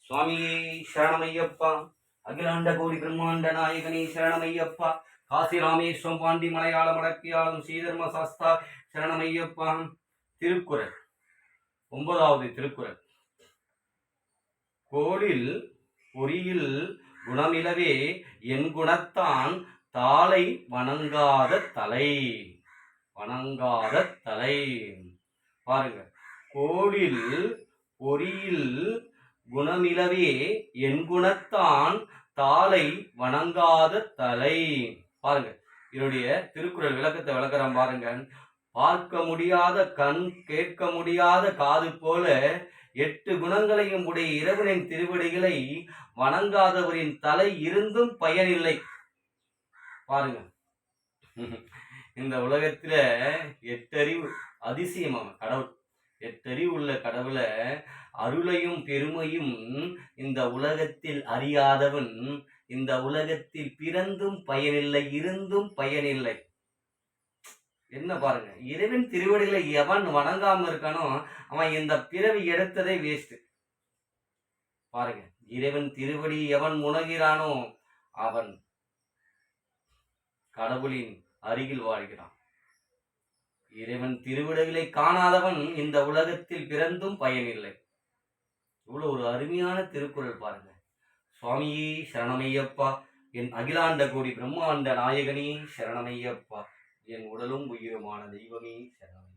சுவாமியே சரணமையப்பா. அகிலாண்ட கோடி பிரம்மாண்ட நாயகனே சரணமையப்பா. காசி ராமேஸ்வரம் பாண்டி மலையாள மடக்கியாளும் ஸ்ரீதர்ம சாஸ்தா சரணமையப்பா. திருக்குறள் 9வது திருக்குறள். கோளில் பொறியில் குணமிலவே என் குணத்தான் தாளை வணங்காத தலை. வணங்காத தலை. பாருங்க, கோளில் பொறியில் குணமிலவே என் குணத்தான் தாளை வணங்காத தலை. பாருங்க, இதனுடைய திருக்குறள் விளக்கத்தை விளக்குறோம் பாருங்க. பார்க்க முடியாத கண், கேட்க முடியாத காது போல 8 குணங்களையும் உடைய இறைவனின் திருவடிகளை வணங்காதவரின் தலை இருந்தும் பயனில்லை. பாருங்க, இந்த உலகத்துல 8 அறிவு அதிசயமான கடவுள். 8 அறிவு உள்ள கடவுளை அருளையும் பெருமையும் இந்த உலகத்தில் அறியாதவன் இந்த உலகத்தில் பிறந்தும் பயனில்லை, இருந்தும் பயனில்லை. என்ன பாருங்க, இறைவன் திருவடிகளை எவன் வணங்காம இருக்கானோ அவன் இந்த பிறவி எடுத்ததே வேஸ்ட். பாருங்க, இறைவன் திருவடி எவன் உணர்கிறானோ அவன் கடவுளின் அருகில் வாழ்கிறான். இறைவன் திருவிடைகளை காணாதவன் இந்த உலகத்தில் பிறந்தும் பயனில்லை. இவ்வளவு ஒரு அருமையான திருக்குறள் பாருங்க. சுவாமியே சரணமையப்பா. என் அகிலாண்ட கோடி பிரம்மாண்ட நாயகனே சரணமையப்பா. என் உடலும் உயிருமான தெய்வமே சரணம்.